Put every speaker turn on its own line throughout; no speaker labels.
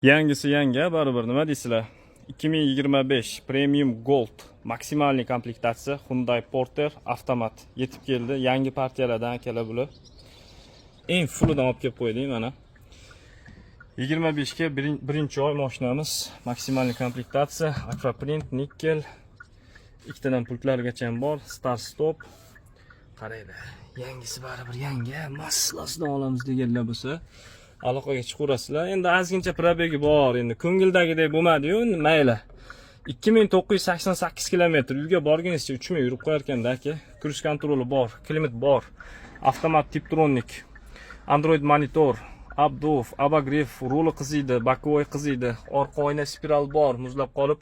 Yangisi yangi, baribir nima deysizlar? 2025 Premium Gold maksimalniy komplektatsiya Hyundai Porter avtomat yetib keldi. Yangi partiyalardan akalar bular. Eng fullidan olib kelib qo'ydik mana. 25 ga birinchi oy mashinamiz, maksimalniy komplektatsiya, aquaprint, nikkel, ikkitadan pultlargacha ham bor, start stop. Qaranglar, yangisi baribir yangi, maslasidan olamiz deganlar bo'lsa, aloqaga chiqaverasizlar. Endi ozgincha probegi bor, endi ko'ngildagidek bo'lmadi-yu, mayli. 2988 kilometr yo'lga borganingizcha 3 ming yurib qo'yar ekanda aka. Cruise kontroli bor, klimat bor, avtomat Tiptronic, Android monitor, Abduf, Abagrev, ruli qiziydi, bokovoy qiziydi, orqa oyna spiral bor, muzlab qolib,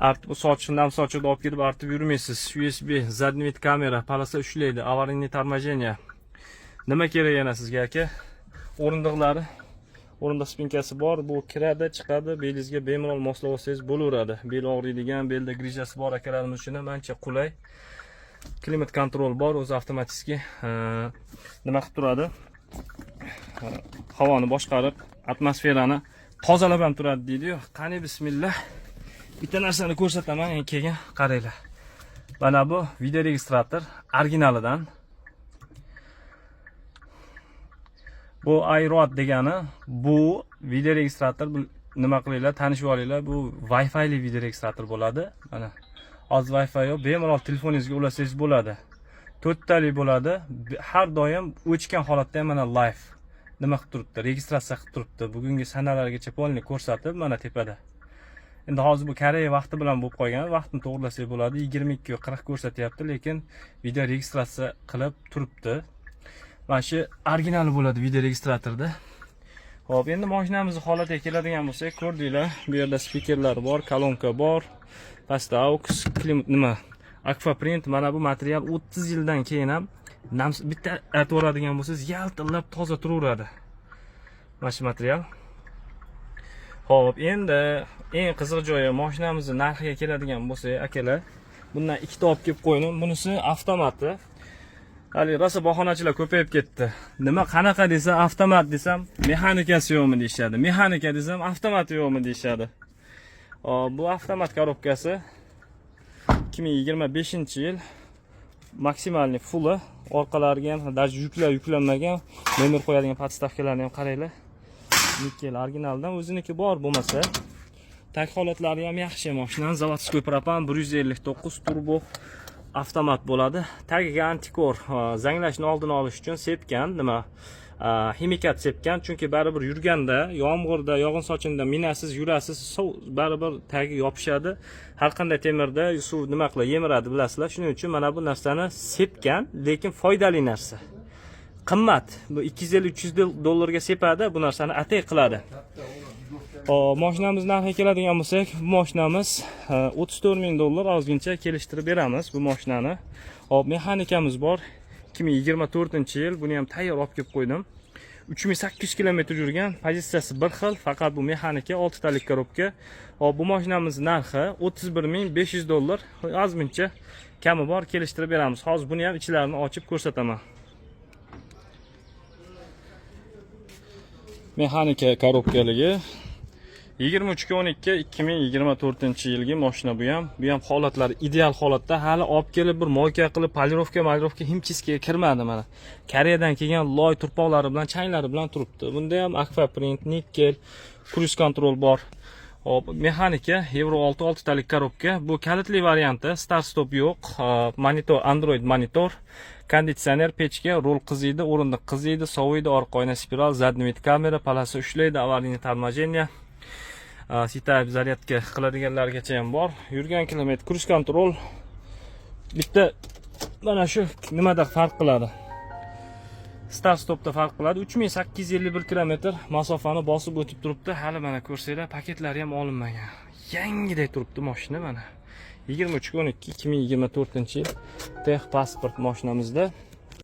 artib sochni nam sochida olib kelib artib yurmaysiz. USB, задний вид kamera, palasa ushlaydi, аварийный торможение. Nima kerak yana sizga aka? O'rindiq spinkasi bor, bu kiradi, chiqadi, belingizga bemalol moslab olsangiz bo'laveradi. Bel og'riydigan, belda grijasi bor akalarimiz uchun ham ancha qulay. Klimat kontrol bor, o'zi avtomatik nima qilib turadi? Havoni boshqarib, atmosferani tozalab ham turadi deydi-yu. Qani bismillah. Bitta narsani ko'rsataman, keyin qaranglar. Mana bu video registrator originalidan. Bu iRod degani, bu video registrator, nima qilinglar, tanishib olinglar, bu Wi-Fi li video registrator bo'ladi. Mana hozir Wi-Fi yo'q, bemalol telefoningizga ulasangiz bo'ladi. 4 talik bo'ladi. Har doim o'chgan holatda ham mana live nima qilib turibdi, registratsiya qilib turibdi. Bugungi sanalargacha polni ko'rsatib, mana tepada. Endi hozir bu Koreya vaqti bilan bo'lib qolgan, vaqtni to'g'rilasak bo'ladi. 22:40 ko'rsatyapti, lekin video registratsiya qilib turibdi. Mana shu originali bo'ladi video registratorda. Xo'p, endi mashinamizning holatiga keladigan bo'lsak, ko'rdinglar, bu yerda spikerlar bor, kolonka bor, pastda aux, klimat nima, aquaprint. Mana bu material 30 yildan keyin ham bitta artib oladigan bo'lsangiz, yaltillab toza turaveradi. Mana shu material. Xo'p, endi eng qiziq joyi mashinamizning narxiga keladigan bo'lsak, akalar, bundan ikkita olib kelib qo'ydim. Bunisi avtomati. Hali rosa bahonachilar ko'payib ketdi. Nima qanaqa desa, avtomat desam, mexanikasi yo'qmi deyshadi. Mexanika desam, avtomati yo'qmi deyshadi. Bu avtomat korobkasi 2025-yil maksimalniy fulli, orqalariga ham даже yuklanmagan, nomer qo'yadigan podstavkalarni ham qaranglar. Nikkel originaldan o'ziniki bor bo'lmasa, tag holatlari ham yaxshi. Mashinaning zavodskiy propan 159 turbo avtomat bo'ladi. Tagiga antikor, zanglashni oldini olish uchun sepgan, nima, ximikat sepgan, chunki baribir yurganda, yomg'irda, yog'in sochinda minasiz yurasiz, baribir tagi yopishadi. Har qanday temirda suv nima qiladi, yemiradi, bilasizlar. Shuning uchun mana bu narsani sepgan, lekin foydali narsa. Qimmat. Bu 250-300 dollarga sepadi, bu narsani atay qiladi. Mashinamiz narxiga keladigan bo'lsak, bu mashinamiz 34 ming dollar, ozgincha kelishtirib beramiz bu mashinani. Hop, mexanikamiz bor. 2024-yil, buni ham tayyor olib kelib qo'ydim. 3800 kilometr yurgan, pozitsiyasi bir xil, faqat bu mexanika 6 talik korobka. Hop, bu mashinamiz narxi 31.500 dollar, ozmuncha kami bor, kelishtirib beramiz. Hozir buni ham ichlarini ochib ko'rsataman. Mexanika korobkaligi 23/12/2024-yilgi mashina bu ham holatlari ideal holatda, hali olib kelib bir moyka qilib polirovka himchiskiga kirmadi mana. Koreyadan kelgan loy turpoqlari bilan, changlari bilan turibdi. Bunda ham aquaprint, nikkel, cruise control bor. Hop, mexanika Euro 6 talik korobka. Bu kalitli varianti, start stop yo'q, monitor, Android monitor, konditsioner, pechka, rul qiziydi, o'rindiq qiziydi, soviydi, orqa oyna spiral, задний вид kamera, palasa ushlaydi, аварийный торможение. C-type zaryadka qiladiganlargacha ham bor. Yurgan kilometr, cruise control. Bitta mana shu nimada farq qiladi. Start stopda farq qiladi. 3851 kilometr masofani bosib o'tib turibdi. Hali mana ko'rsanglar, paketlari ham olinmagan. Yangidek turibdi mashina mana. 23/12/2024-yil Tech pasport mashinamizda.